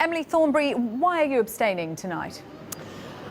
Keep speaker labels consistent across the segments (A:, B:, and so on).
A: Emily Thornberry, why are you abstaining tonight?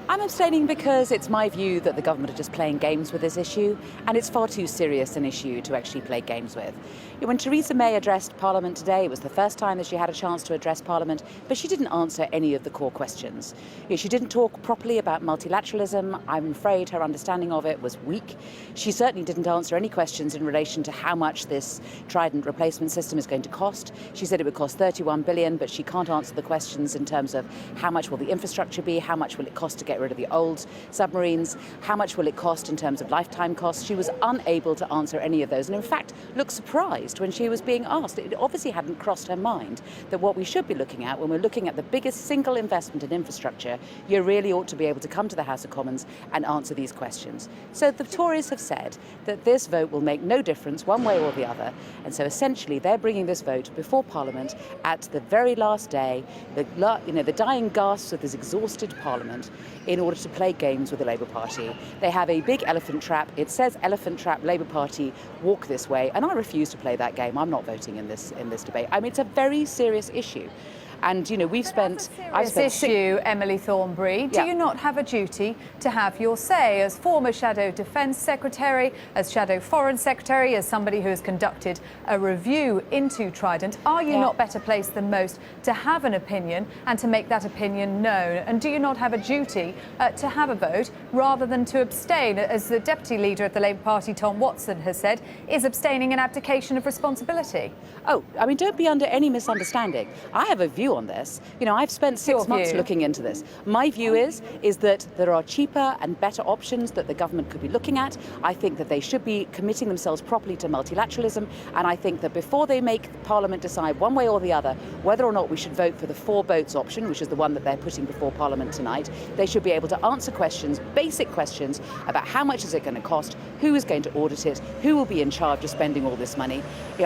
B: I'm abstaining because it's my view that the government are just playing games with this issue, and it's far too serious an issue to actually play games with. When Theresa May addressed Parliament today, it was the first time that she had a chance to address Parliament, but she didn't answer any of the core questions. She didn't talk properly about multilateralism. I'm afraid her understanding of it was weak. She certainly didn't answer any questions in relation to how much this Trident replacement system is going to cost. She said it would cost 31 billion, but she can't answer the questions in terms of how much will the infrastructure be, how much will it cost to get rid of the old submarines, how much will it cost in terms of lifetime costs. She was unable to answer any of those, and in fact looked surprised when she was being asked. It obviously hadn't crossed her mind that what we should be looking at when we're looking at the biggest single investment in infrastructure, you really ought to be able to come to the House of Commons and answer these questions. So the Tories have said that this vote will make no difference one way or the other, and so essentially they're bringing this vote before Parliament at the very last day, the dying gasps of this exhausted Parliament, in order to play games with the Labour Party. They have a big elephant trap. It says elephant trap, Labour Party, walk this way, and I refuse to play that game. I'm not voting in this debate. I mean, it's a very serious issue. And, we've spent...
A: Emily Thornberry, do you not have a duty to have your say as former Shadow Defence Secretary, as Shadow Foreign Secretary, as somebody who has conducted a review into Trident? Are you not better placed than most to have an opinion and to make that opinion known? And do you not have a duty to have a vote rather than to abstain, as the Deputy Leader of the Labour Party, Tom Watson, has said, is abstaining an abdication of responsibility?
B: Oh, I mean, don't be under any misunderstanding. I have a view on this. I've spent 6 months looking into this. My view is that there are cheaper and better options that the government could be looking at. I think that they should be committing themselves properly to multilateralism, and I think that before they make Parliament decide one way or the other whether or not we should vote for the 4 boats option, which is the one that they're putting before Parliament tonight, they should be able to answer questions, basic questions, about how much is it going to cost, who is going to audit it, who will be in charge of spending all this money.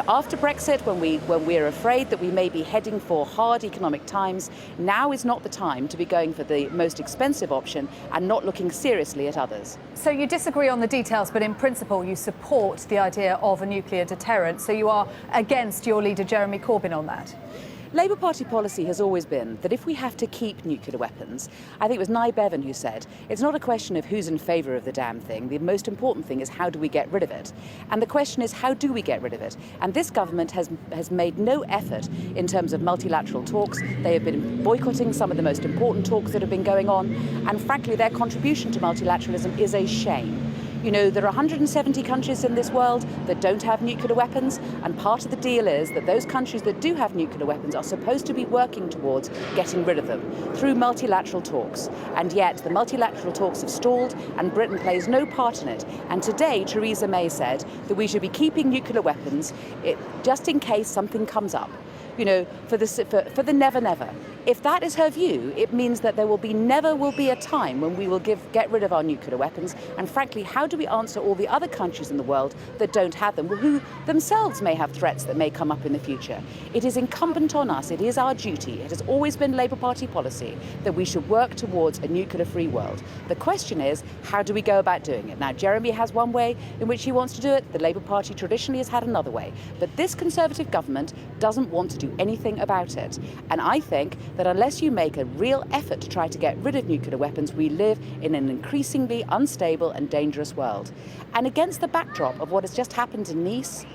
B: After Brexit, when we're afraid that we may be heading for hard economic times, now is not the time to be going for the most expensive option and not looking seriously at others.
A: So you disagree on the details, but in principle you support the idea of a nuclear deterrent. So you are against your leader Jeremy Corbyn on that?
B: Labour Party policy has always been that if we have to keep nuclear weapons, I think it was Nye Bevan who said, it's not a question of who's in favour of the damn thing. The most important thing is how do we get rid of it? And the question is, how do we get rid of it? And this government has made no effort in terms of multilateral talks. They have been boycotting some of the most important talks that have been going on. And frankly, their contribution to multilateralism is a shame. There are 170 countries in this world that don't have nuclear weapons, and part of the deal is that those countries that do have nuclear weapons are supposed to be working towards getting rid of them through multilateral talks. And yet the multilateral talks have stalled, and Britain plays no part in it. And today, Theresa May said that we should be keeping nuclear weapons just in case something comes up. For the never never. If that is her view, it means that there never will be a time when we will get rid of our nuclear weapons. And frankly, how do we answer all the other countries in the world that don't have them, who themselves may have threats that may come up in the future? It is incumbent on us, it is our duty, it has always been Labour Party policy that we should work towards a nuclear-free world. The question is, how do we go about doing it? Now, Jeremy has one way in which he wants to do it, the Labour Party traditionally has had another way. But this Conservative government doesn't want to do anything about it. And I think that unless you make a real effort to try to get rid of nuclear weapons, we live in an increasingly unstable and dangerous world. And against the backdrop of what has just happened in Nice,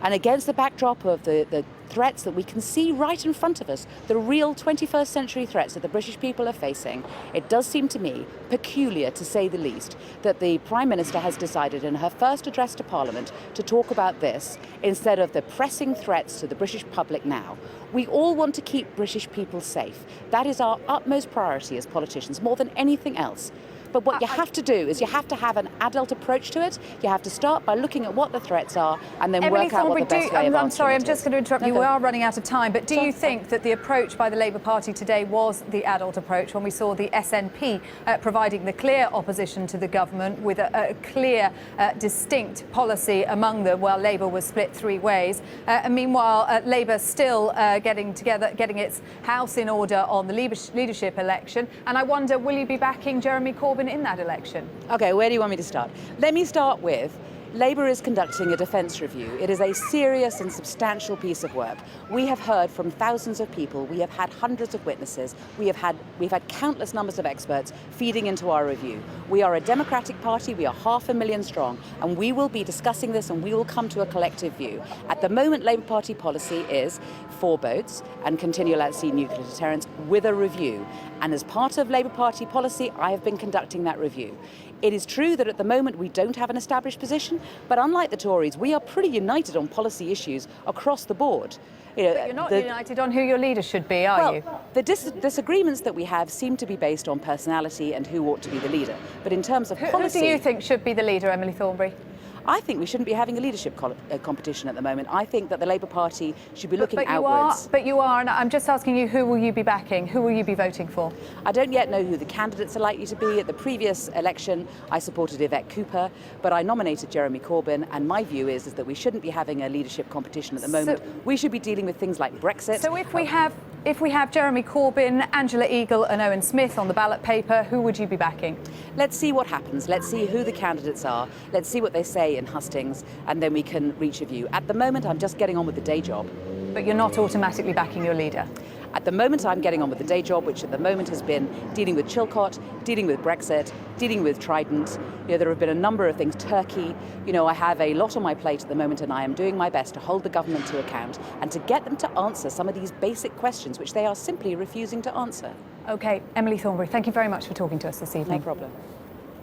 B: and against the backdrop of the threats that we can see right in front of us, the real 21st century threats that the British people are facing, it does seem to me peculiar, to say the least, that the Prime Minister has decided in her first address to Parliament to talk about this instead of the pressing threats to the British public now. We all want to keep British people safe. That is our utmost priority as politicians, more than anything else. But what you have to do is you have to have an adult approach to it. You have to start by looking at what the threats are and then work out what the best way of answering it is.
A: I'm sorry, I'm just going to interrupt you. We are running out of time. But do you think that the approach by the Labour Party today was the adult approach when we saw the SNP providing the clear opposition to the government with a clear, distinct policy among them, while Labour was split 3 ways? And meanwhile, Labour still getting its house in order on the leadership election. And I wonder, will you be backing Jeremy Corbyn in that election?
B: OK, where do you want me to start? Let me start with Labour is conducting a defence review. It is a serious and substantial piece of work. We have heard from thousands of people. We have had hundreds of witnesses. We've had countless numbers of experts feeding into our review. We are a democratic party. We are 500,000 strong, and we will be discussing this, and we will come to a collective view. At the moment, Labour Party policy is 4 boats and continual at-sea nuclear deterrence with a review. And as part of Labour Party policy, I have been conducting that review. It is true that at the moment we don't have an established position, but unlike the Tories, we are pretty united on policy issues across the board.
A: But you're not united on who your leader should be, are you?
B: The disagreements that we have seem to be based on personality and who ought to be the leader. But in terms of policy...
A: Who do you think should be the leader, Emily Thornberry?
B: I think we shouldn't be having a leadership competition at the moment. I think that the Labour Party should be looking outwards.
A: But you are, and I'm just asking you, who will you be backing? Who will you be voting for?
B: I don't yet know who the candidates are likely to be. At the previous election, I supported Yvette Cooper, but I nominated Jeremy Corbyn, and my view is that we shouldn't be having a leadership competition at the moment. We should be dealing with things like Brexit.
A: So if we have Jeremy Corbyn, Angela Eagle and Owen Smith on the ballot paper, who would you be backing?
B: Let's see what happens. Let's see who the candidates are. Let's see what they say in hustings, and then we can reach a view. At the moment, I'm just getting on with the day job.
A: But you're not automatically backing your leader?
B: At the moment, I'm getting on with the day job, which at the moment has been dealing with Chilcot, dealing with Brexit, dealing with Trident. There have been a number of things. Turkey. I have a lot on my plate at the moment, and I am doing my best to hold the government to account and to get them to answer some of these basic questions, which they are simply refusing to answer.
A: OK, Emily Thornberry, thank you very much for talking to us this evening.
B: No problem.